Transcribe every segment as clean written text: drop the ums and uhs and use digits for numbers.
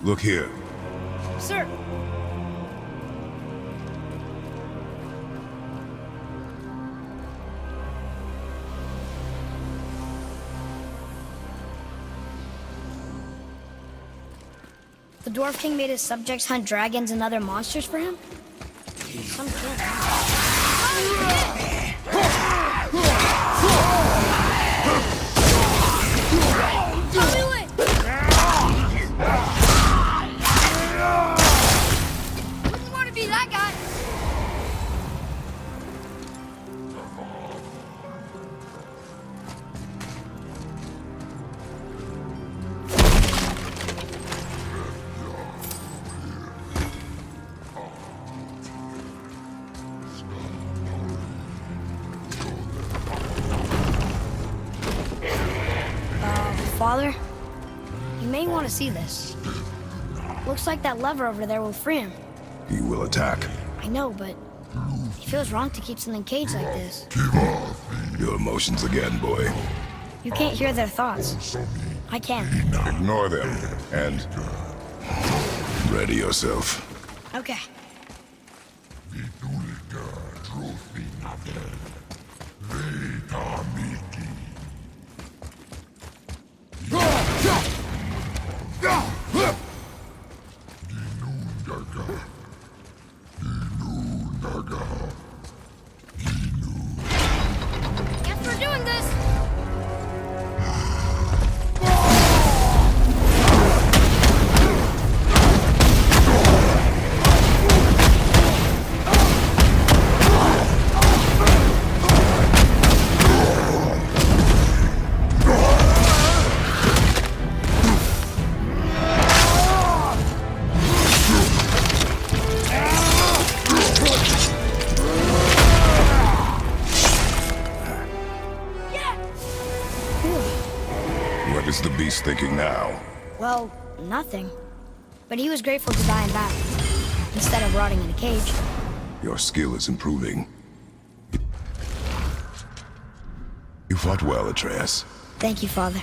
Look here. Sir! The Dwarf King made his subjects hunt dragons and other monsters for him? Some kid. Wouldn't want to be that guy. Father, you may want to see this. Looks like that lever over there will free him. He will attack. I know, but it feels wrong to keep something caged like this. Your emotions again, boy. You can't hear their thoughts. I can. Ignore them, and ready yourself. Okay. Guess we're doing this. What is the beast thinking now? Well, nothing. But he was grateful to die in battle, instead of rotting in a cage. Your skill is improving. You fought well, Atreus. Thank you, Father.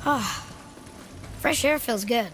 Ah, fresh air feels good.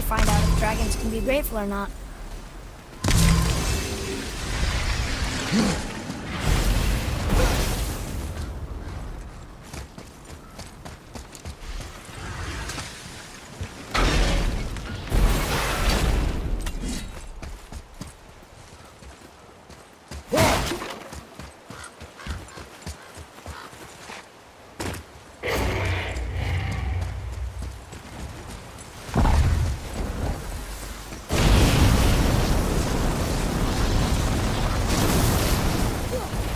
find out if dragons can be grateful or not.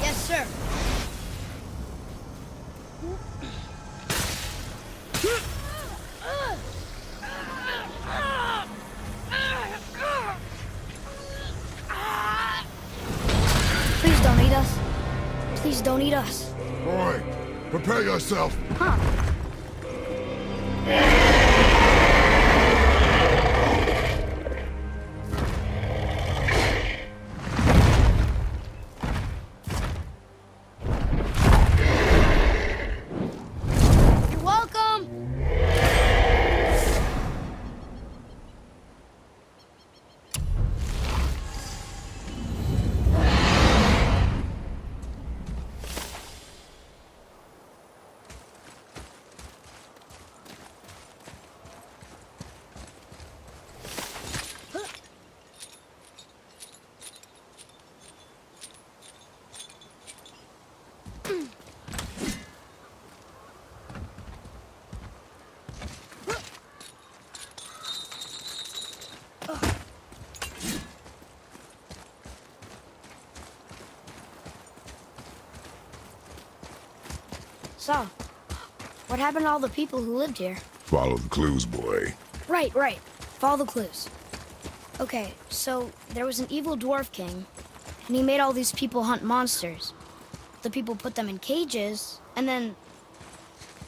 Yes, sir. Please don't eat us. Please don't eat us. Boy, prepare yourself. Huh. You're welcome. So, what happened to all the people who lived here? Follow the clues, boy. Right. Follow the clues. Okay, so there was an evil dwarf king, and he made all these people hunt monsters. The people put them in cages, and then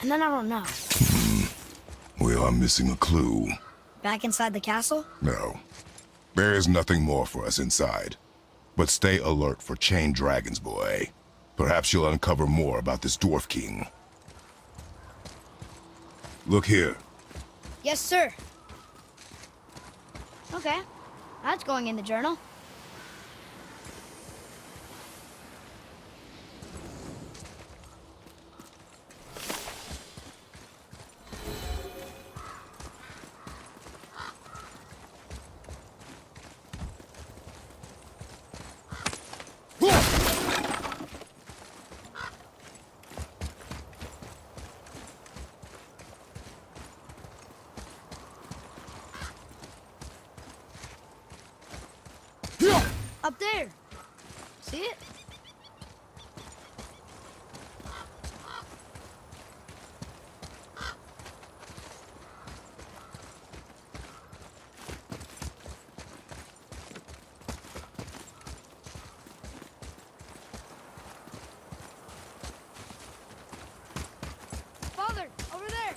I don't know. We are missing a clue. Back inside the castle? No. There is nothing more for us inside. But stay alert for chained dragons, boy. Perhaps you'll uncover more about this dwarf king. Look here. Yes, sir. Okay, that's going in the journal. Up there. See it? Father, over there.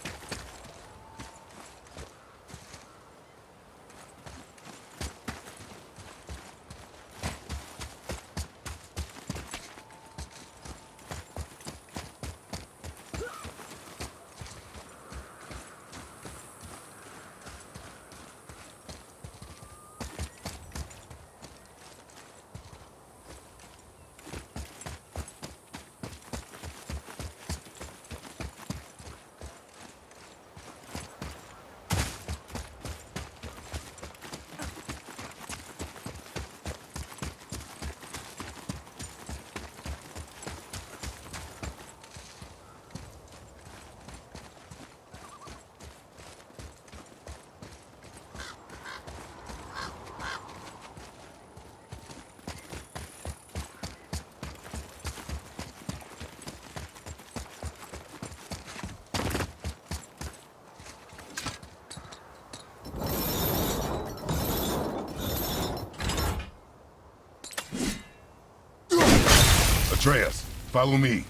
Atreus, follow me.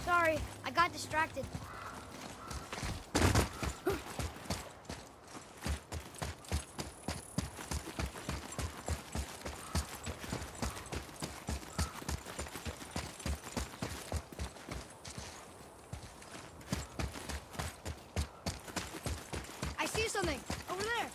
Sorry, I got distracted. I see something. Over there.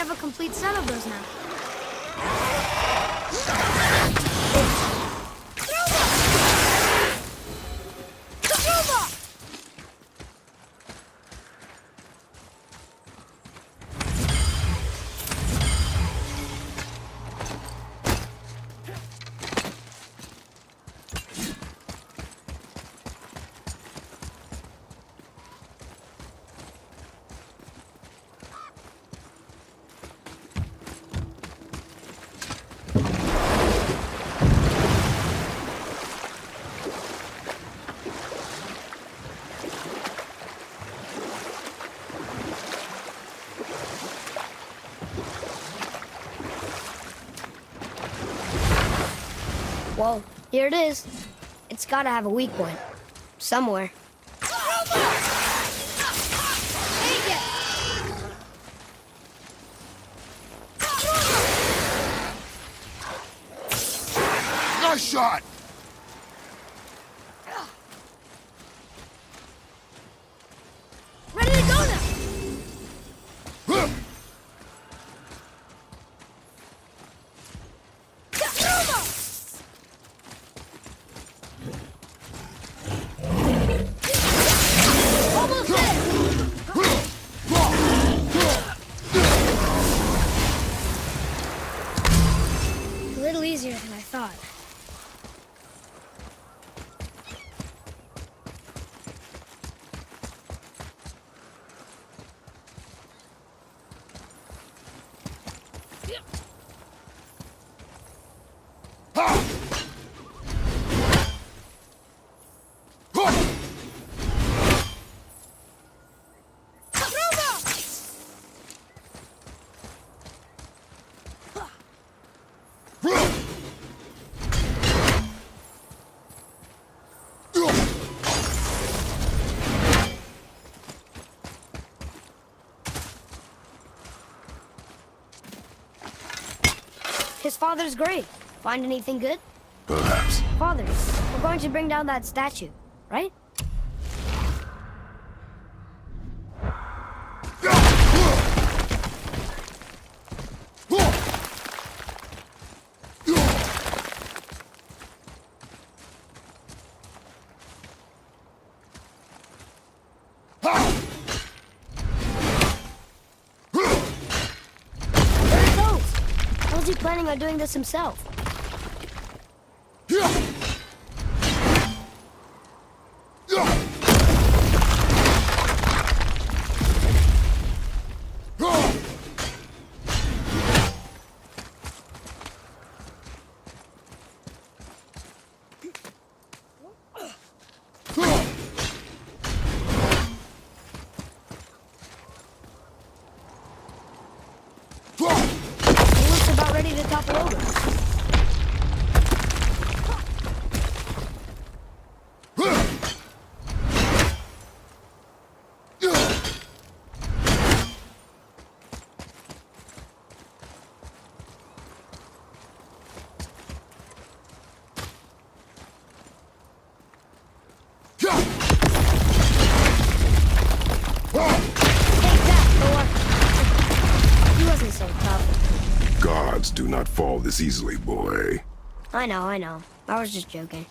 have a complete set of those now. Whoa, here it is. It's gotta have a weak point. Somewhere. Nice shot! Ready to go now! Almost there! A little easier than I thought. His father's grave. Find anything good? Perhaps. Father, we're going to bring down that statue, right? There he goes! How's he planning on doing this himself? He looks about ready to topple over. Take that, Thor. He wasn't so tough. Gods do not fall this easily, boy. I know. I was just joking.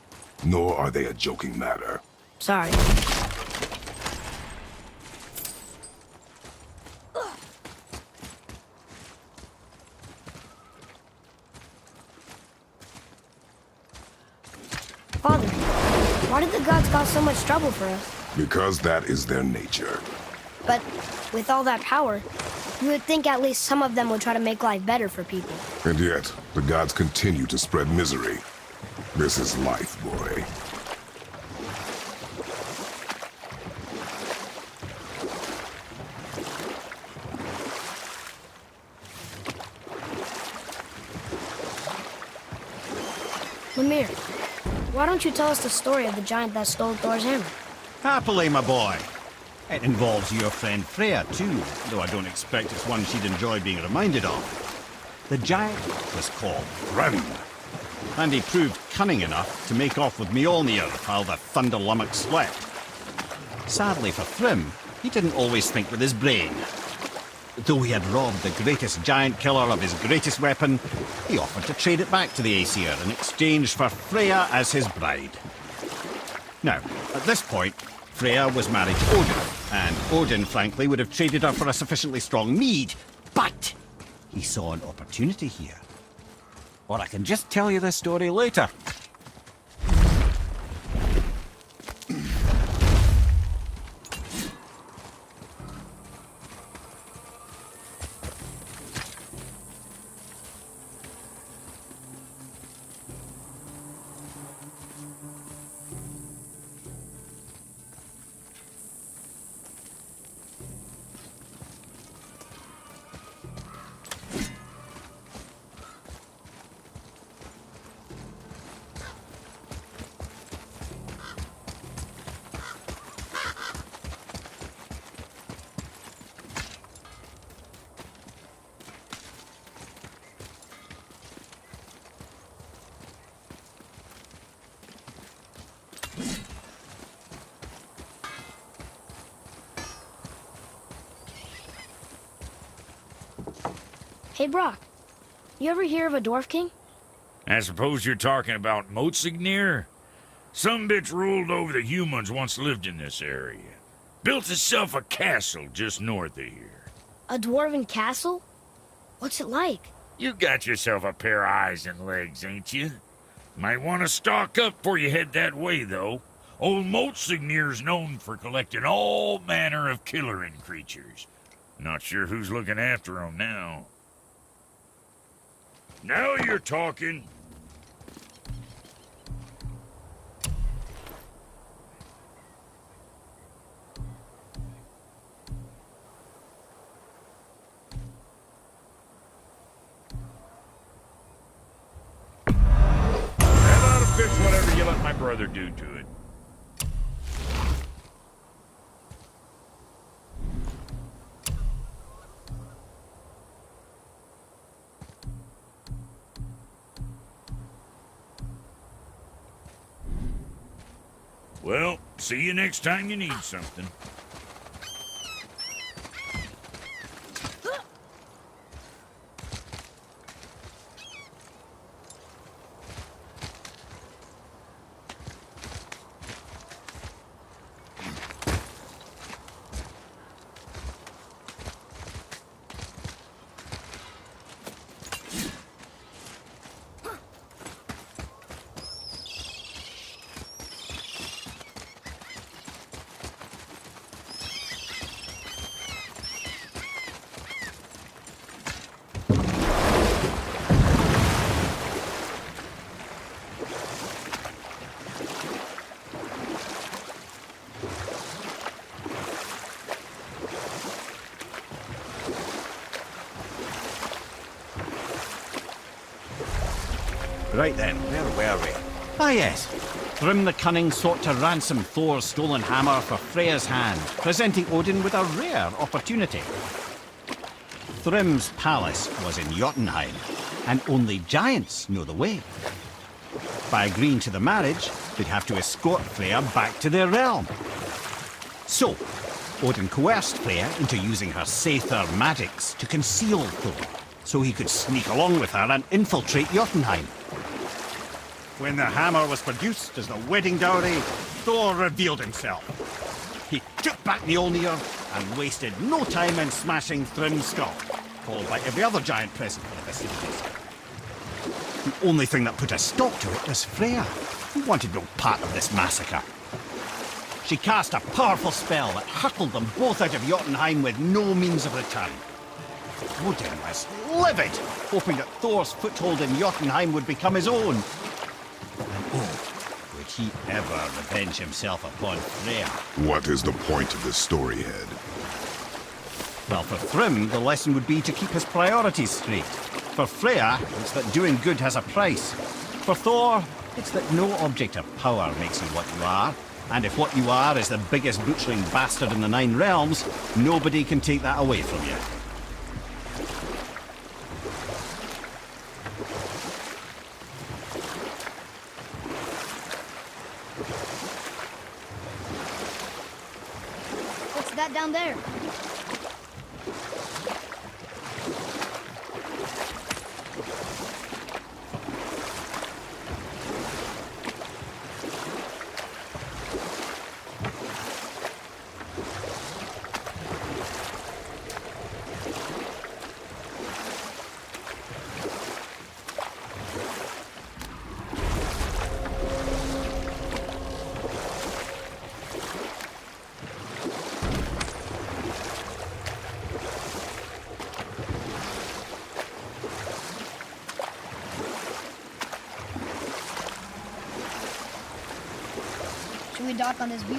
Nor are they a joking matter. Sorry. Father, why did the gods cause so much trouble for us? Because that is their nature. But with all that power, you would think at least some of them would try to make life better for people. And yet, the gods continue to spread misery. This is life, boy. Lemire, why don't you tell us the story of the giant that stole Thor's hammer? Happily, my boy. It involves your friend Freya, too, though I don't expect it's one she'd enjoy being reminded of. The giant was called Thrym, and he proved cunning enough to make off with Mjolnir while the Thunder Lummox slept. Sadly for Thrym, he didn't always think with his brain. though he had robbed the greatest giant killer of his greatest weapon, he offered to trade it back to the Aesir in exchange for Freya as his bride. Now, at this point, Freya was married to Odin, and Odin, frankly, would have traded her for a sufficiently strong mead, but he saw an opportunity here. Or I can just tell you this story later. Hey, Brock, you ever hear of a Dwarf King? I suppose you're talking about Motsignir? Some bitch ruled over the humans once lived in this area. Built himself a castle just north of here. A dwarven castle? What's it like? You got yourself a pair of eyes and legs, ain't you? Might want to stock up before you head that way, though. Old Motsignir's known for collecting all manner of killerin creatures. Not sure who's looking after 'em now. Now you're talking. That ought to fix whatever you let my brother do to it. Well, see you next time you need something. Right then, where were we? Ah yes, Thrym the Cunning sought to ransom Thor's stolen hammer for Freya's hand, presenting Odin with a rare opportunity. Thrym's palace was in Jotunheim, and only giants know the way. By agreeing to the marriage, they'd have to escort Freya back to their realm. So, Odin coerced Freya into using her Seither magics to conceal Thor, so he could sneak along with her and infiltrate Jotunheim. When the hammer was produced as the wedding dowry, Thor revealed himself. He took back Mjolnir and wasted no time in smashing Thrym's skull, followed by every other giant present for the festivities. The only thing that put a stop to it was Freya, who wanted no part of this massacre. She cast a powerful spell that hurtled them both out of Jotunheim with no means of return. Odin was livid, hoping that Thor's foothold in Jotunheim would become his own. And oh, would he ever revenge himself upon Freya? What is the point of this story, Head? Well, for Thrym, the lesson would be to keep his priorities straight. For Freya, it's that doing good has a price. For Thor, it's that no object of power makes you what you are. And if what you are is the biggest butchering bastard in the Nine Realms, nobody can take that away from you. What's that down there? we dock on this beach?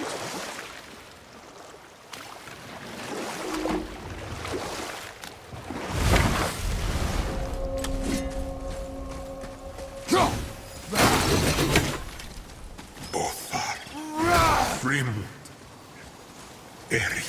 Bothar, Frimund, Erik.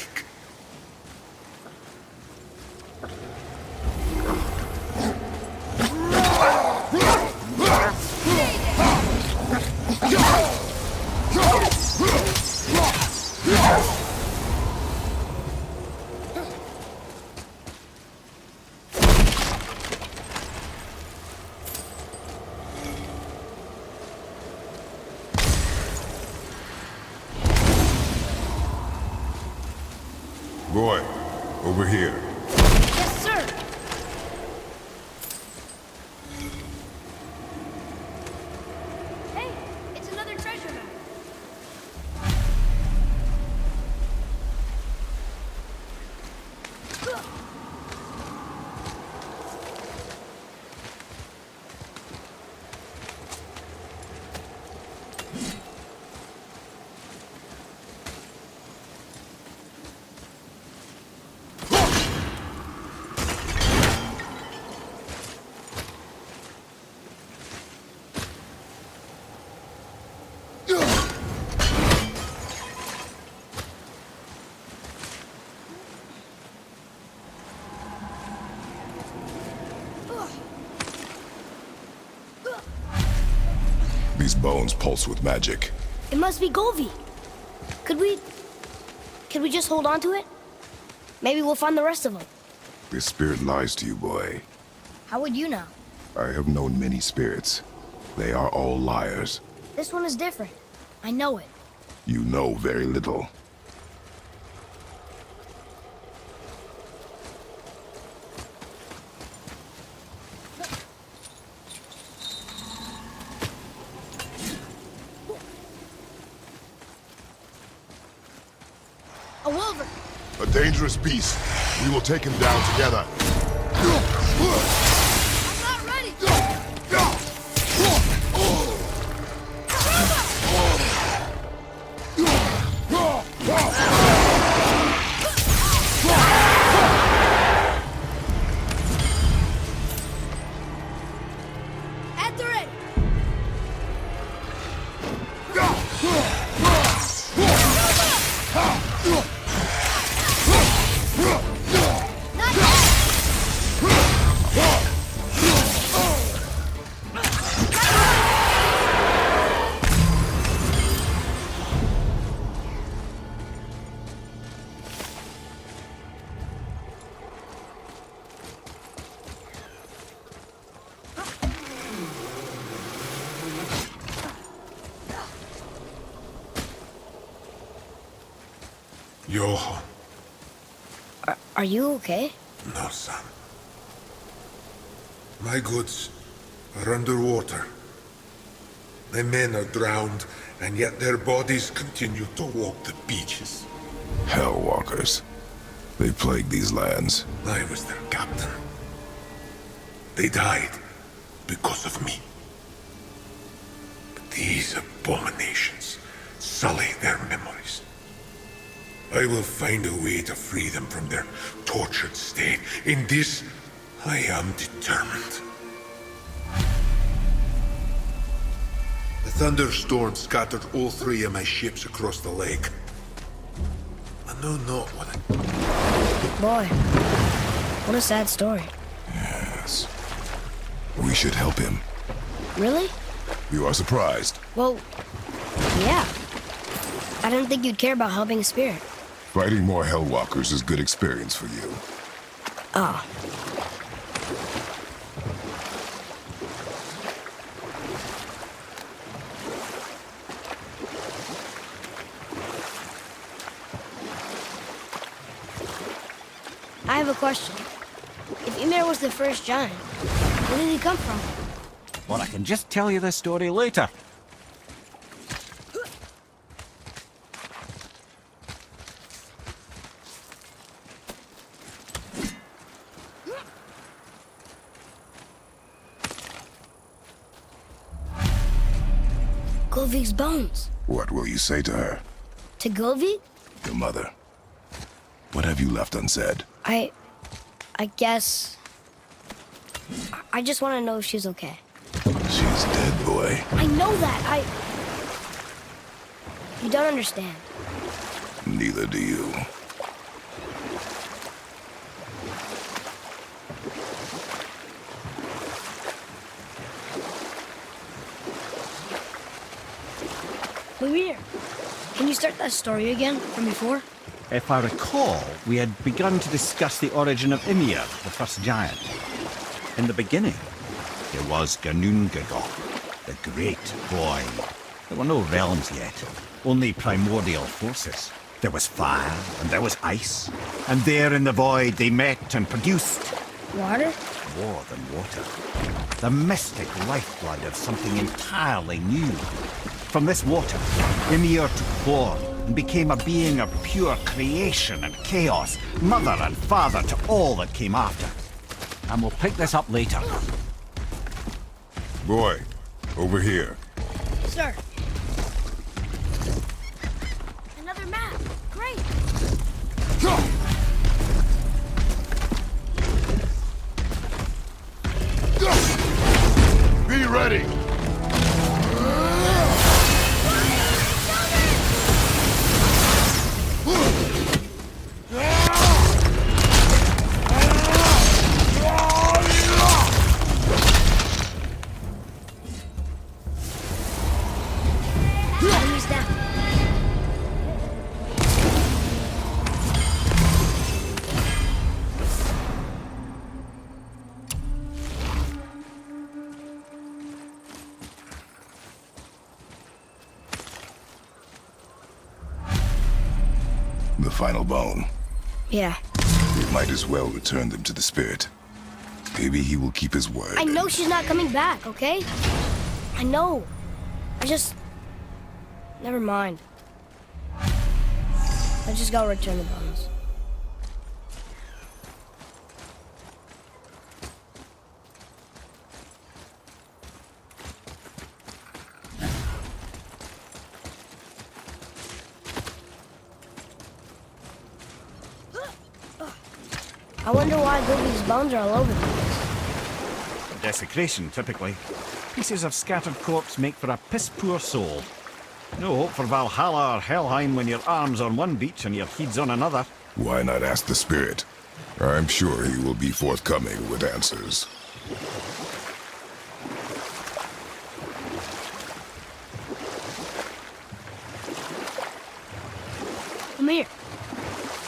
Boy, over here. Yes, sir. Hey, it's another treasure map. These bones pulse with magic. It must be Golvi. Could we just hold on to it? Maybe we'll find the rest of them. This spirit lies to you, boy. How would you know? I have known many spirits. They are all liars. This one is different. I know it. You know very little. A wolverine. A dangerous beast. We will take him down together. I'm not ready. At the ready. Not yet. Johan, Are you okay? no, son. My goods are underwater. My men are drowned, and yet their bodies continue to walk the beaches. Hellwalkers. They plague these lands. I was their captain. They died because of me. But these abominations sully their memories. I will find a way to free them from their tortured state. In this, I am determined. The thunderstorm scattered all three of my ships across the lake. I know not what I... Boy, what a sad story. Yes. We should help him. Really? You are surprised. Well, yeah. I didn't think you'd care about helping a spirit. Fighting more Hellwalkers is good experience for you. Ah. I have a question. If Ymir was the first giant, where did he come from? Well, I can just tell you this story later. Golvik's bones. What will you say to her? To Govi? Your mother. What have you left unsaid? I guess... I just want to know if she's okay. She's dead, boy. I know that. You don't understand. Neither do you. Mimir, can you start that story again from before? If I recall, we had begun to discuss the origin of Ymir, the first giant. In the beginning, there was Ginnungagap, the Great Void. There were no realms yet, only primordial forces. There was fire, and there was ice. And there in the void they met and produced Water? more than water. The mystic lifeblood of something entirely new. From this water, Ymir took form and became a being of pure creation and chaos, mother and father to all that came after. And we'll pick this up later. Boy, over here. Sir. Another map. Great. Be ready! Enemies down. The final bone. Yeah. We might as well return them to the spirit. Maybe he will keep his word. I know she's not coming back, okay? I know. Never mind. I just gotta return the bones. I wonder why Govi's bones are all over the place. Desecration, typically. Pieces of scattered corpse make for a piss-poor soul. No hope for Valhalla or Helheim when your arm's on one beach and your head's on another. Why not ask the spirit? I'm sure he will be forthcoming with answers. Amir,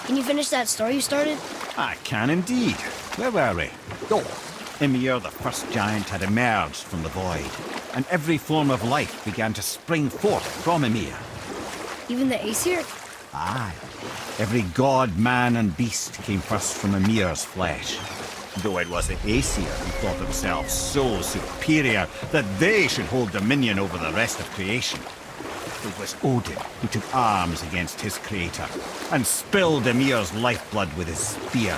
can you finish that story you started? I can indeed. Where were we? Oh, Ymir, the first giant, had emerged from the void, and every form of life began to spring forth from Ymir. Even the Aesir? Aye. Every god, man, and beast came first from Ymir's flesh. Though it was the Aesir who thought themselves so superior that they should hold dominion over the rest of creation. It was Odin who took arms against his creator and spilled Ymir's lifeblood with his spear.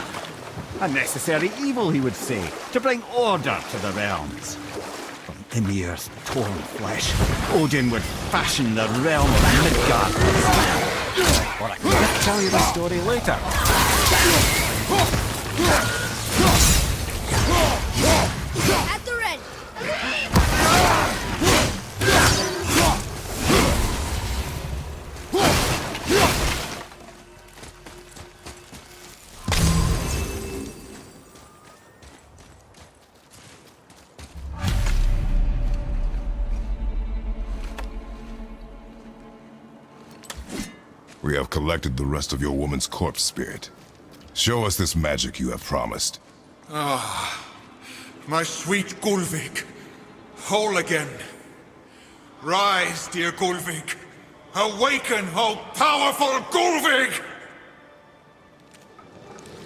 A necessary evil, he would say, to bring order to the realms. From Ymir's torn flesh, Odin would fashion the realm of Midgard. Or I can tell you the story later. At the ready! We have collected the rest of your woman's corpse spirit. Show us this magic you have promised. My sweet Gulvik, whole again. Rise, dear Gulvik. Awaken, O powerful Gulvik!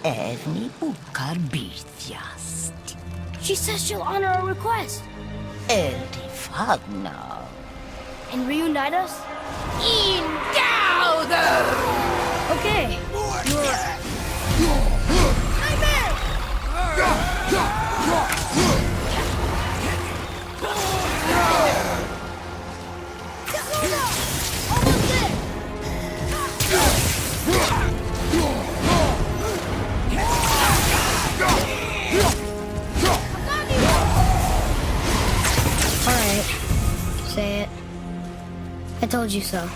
Evni bukar birtjast. She says she'll honor our request Eldi fagnar. and reunite us? Ingauder! Okay. right. Say it. I told you so.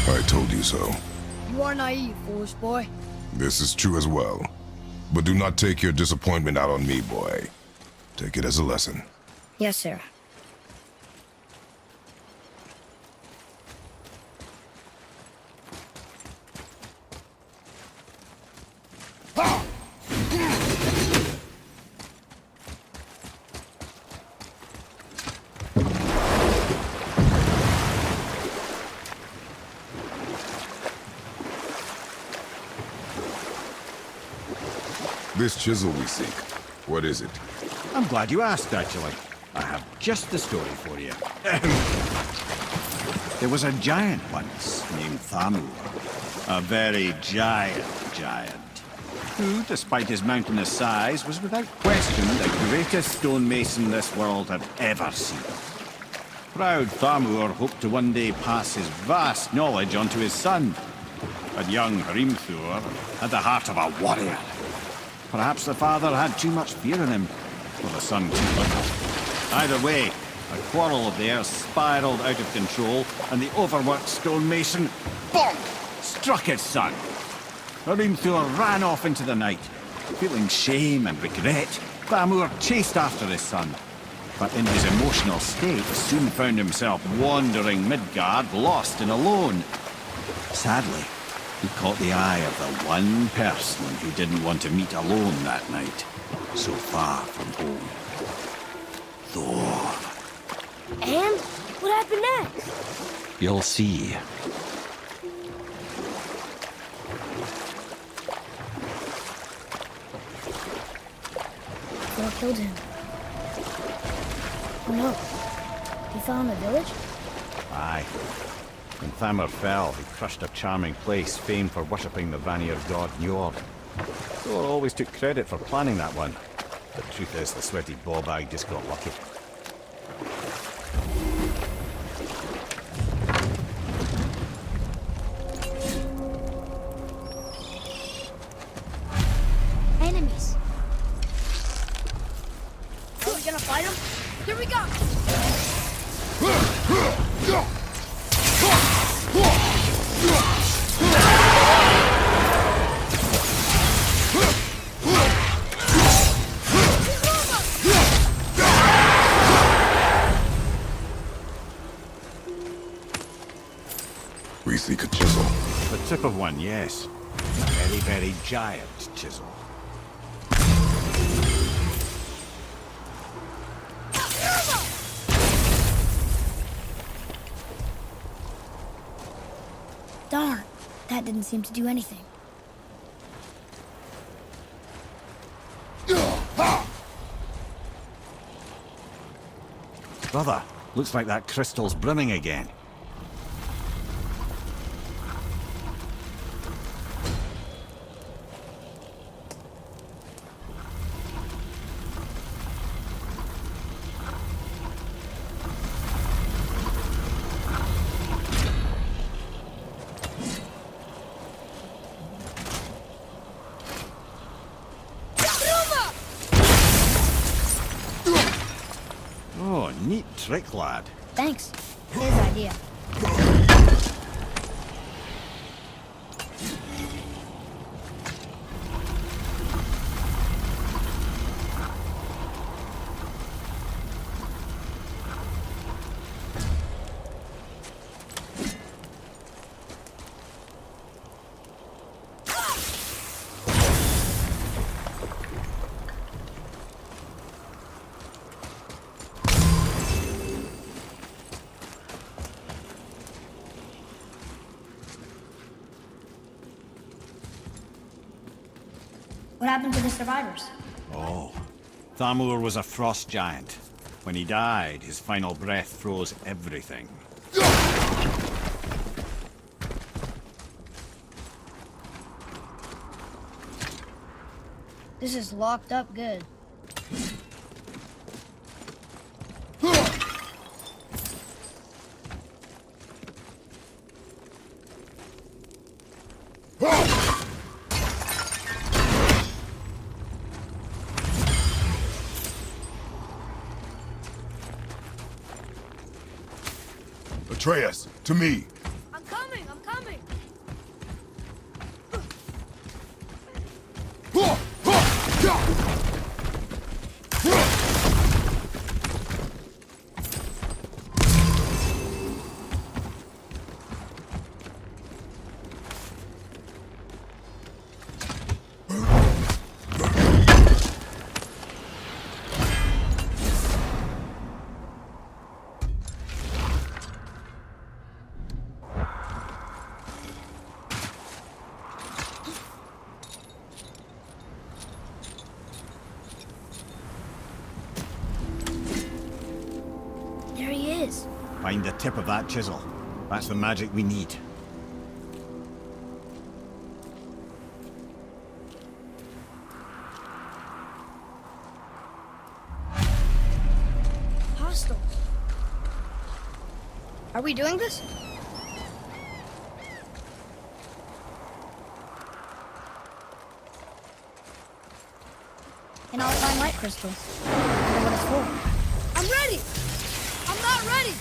I told you so. You are naive, foolish boy. This is true as well. But do not take your disappointment out on me, boy. Take it as a lesson. Yes, sir. This chisel we seek, what is it? I'm glad you asked, actually. I have just the story for you. There was a giant once named Thamur. A very giant, who, despite his mountainous size, was without question the greatest stonemason this world had ever seen. Proud Thamur hoped to one day pass his vast knowledge on to his son. But young Hrimthur had the heart of a warrior. Perhaps the father had too much fear in him, or the son too little. Either way, a quarrel of theirs spiraled out of control, and the overworked stonemason, bonk, struck his son. Hrimthur ran off into the night. Feeling shame and regret, Thamur chased after his son. But in his emotional state, soon found himself wandering Midgard, lost and alone. Sadly, he caught the eye of the one person who didn't want to meet alone that night, so far from home. Thor. And what happened next? You'll see. Thor killed him. Oh no. He fell in the village? Aye. When Thamur fell, he crushed a charming place famed for worshipping the Vanir god Njord. Thor always took credit for planning that one. The truth is, the sweaty ballbag just got lucky. Enemies. Are we gonna fight them? Here we go! We seek a chisel. The tip of one, yes. A very, very giant chisel. Darn, that didn't seem to do anything. Brother, looks like that crystal's brimming again. Oh, neat trick, lad. Thanks. His idea. What happened to the survivors? Oh, Thamur was a frost giant. When he died, his final breath froze everything. This is locked up good. Atreus, to me. I'm coming, I'm coming. There he is. Find the tip of that chisel. That's the magic we need. Hostile. Are we doing this? An alpine light crystal. I wonder what it's for. I'm ready! I'm not ready!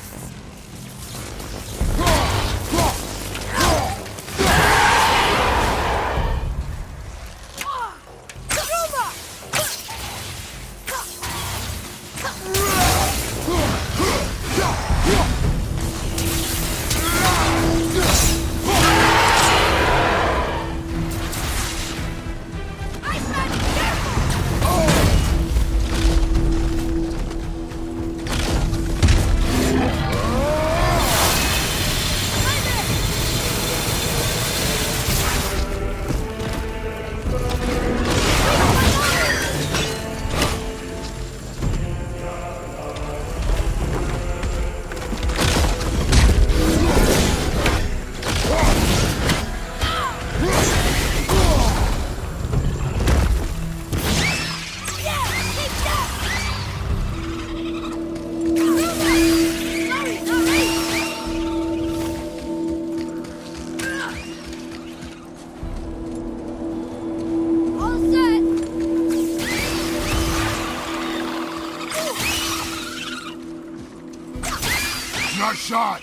Not shot.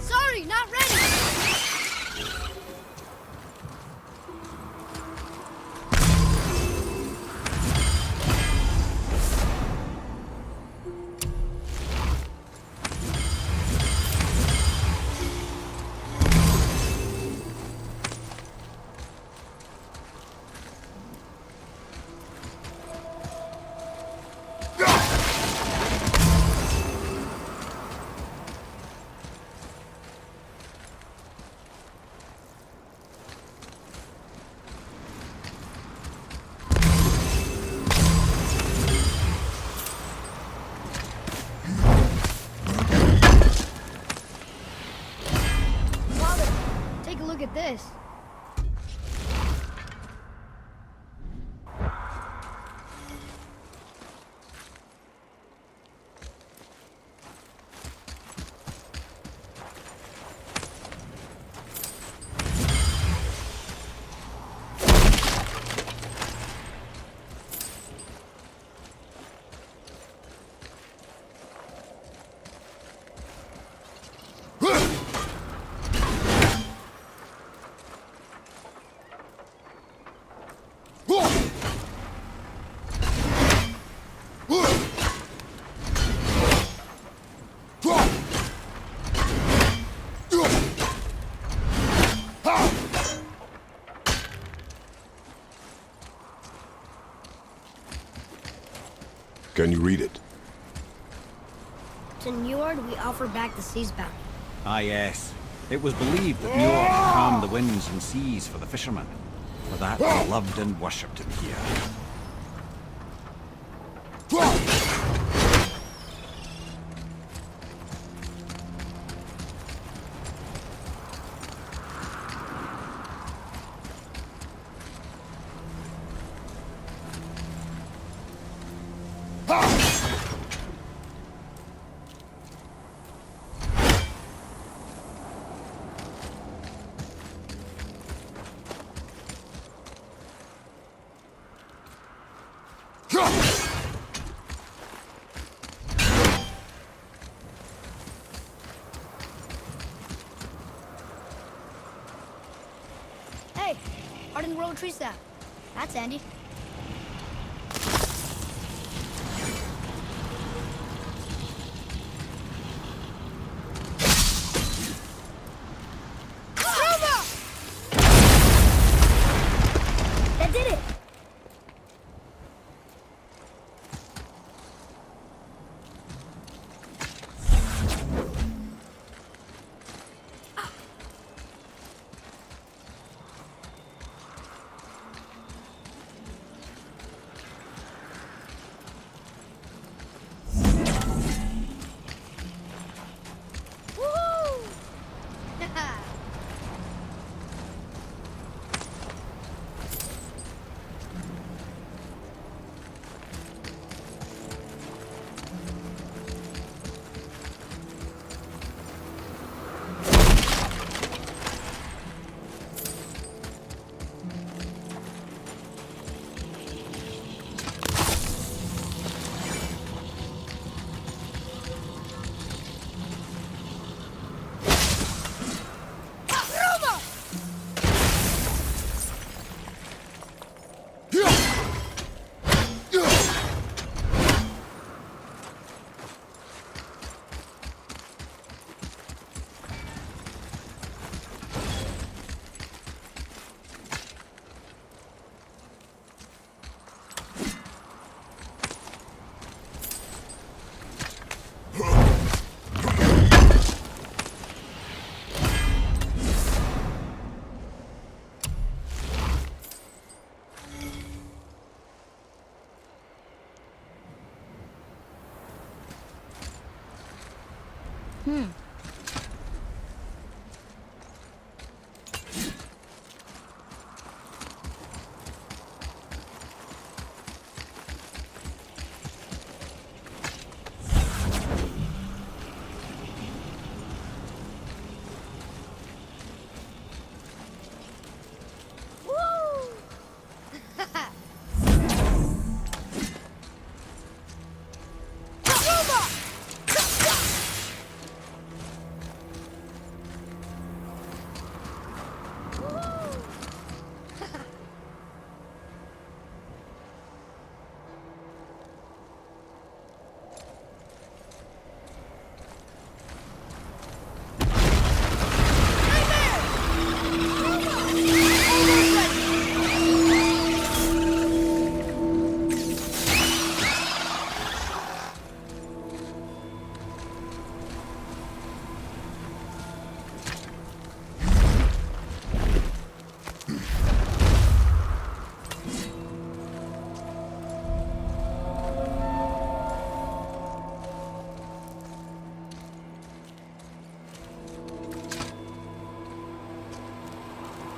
Sorry, not ready! Father, take a look at this. Can you read it? To Njord, we offer back the sea's bounty. Ah, yes. It was believed that Njord had calmed the winds and seas for the fishermen. For that, they loved and worshipped him here. Hardened World Tree Staff. That's handy. That did it!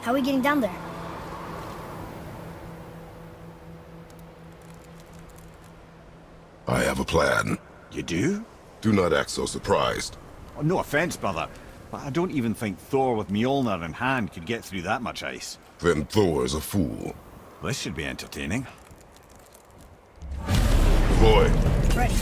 How are we getting down there? I have a plan. You do? Do not act so surprised. Oh, no offense, brother, but I don't even think Thor with Mjolnir in hand could get through that much ice. Then Thor's a fool. This should be entertaining. Boy, Ready.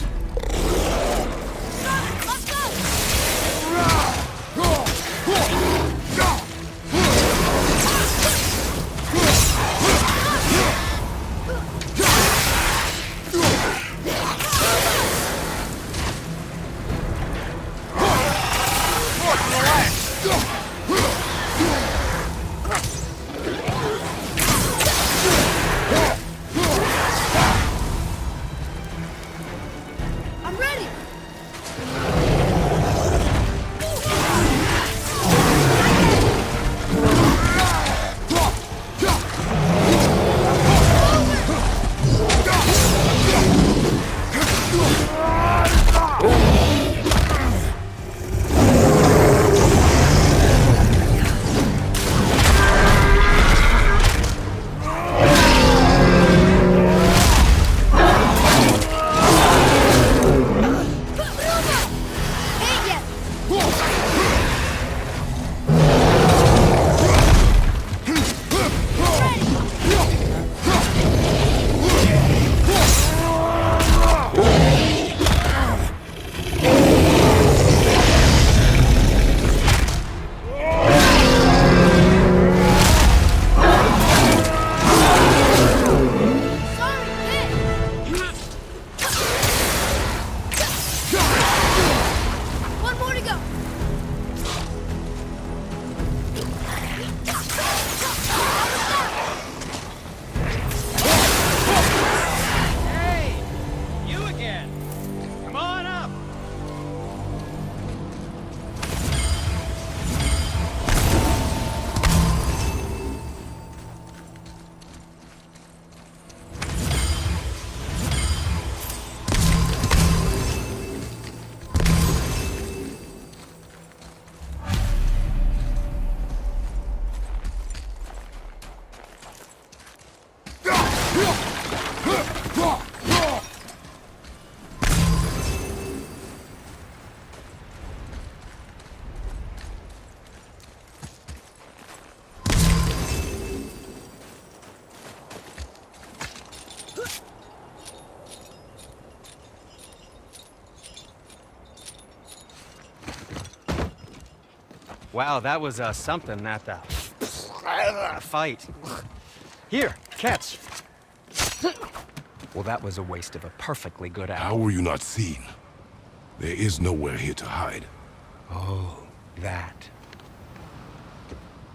I'm ready! Wow, that was something at the fight. Here, catch. Well, that was a waste of a perfectly good How apple. were you not seen? There is nowhere here to hide. Oh, that.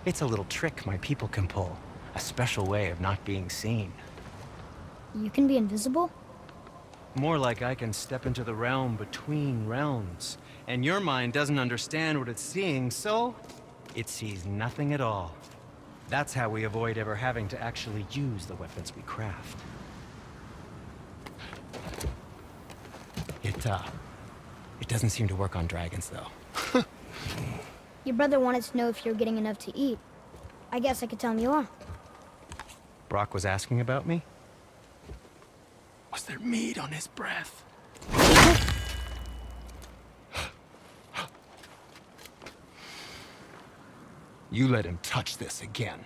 It's a little trick my people can pull. A special way of not being seen. You can be invisible? More like I can step into the realm between realms. And your mind doesn't understand what it's seeing, so it sees nothing at all. That's how we avoid ever having to actually use the weapons we craft. It doesn't seem to work on dragons, though. Your brother wanted to know if you're getting enough to eat. I guess I could tell him you are. Brock was asking about me? Was there meat on his breath? You let him touch this again.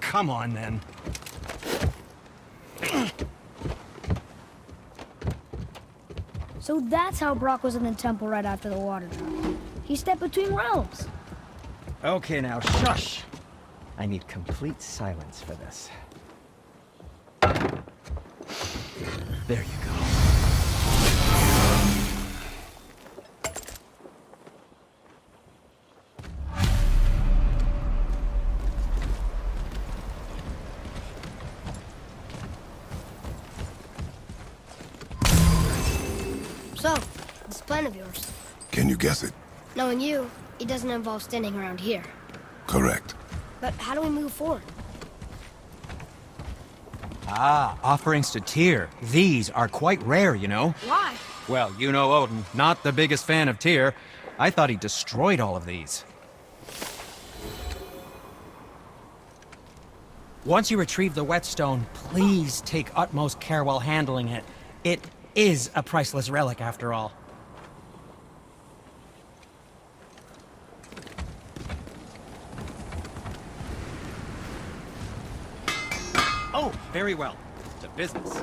Come on, then. So that's how Brock was in the temple right after the water drop. He stepped between realms. Okay, now shush. I need complete silence for this. There you go. So, this plan of yours. Can you guess it? Knowing you, it doesn't involve standing around here. Correct. But how do we move forward? Ah, offerings to Tyr. These are quite rare, you know. Why? Well, you know Odin, not the biggest fan of Tyr. I thought he destroyed all of these. Once you retrieve the whetstone, please take utmost care while handling it. It is a priceless relic, after all. Oh, very well. To business.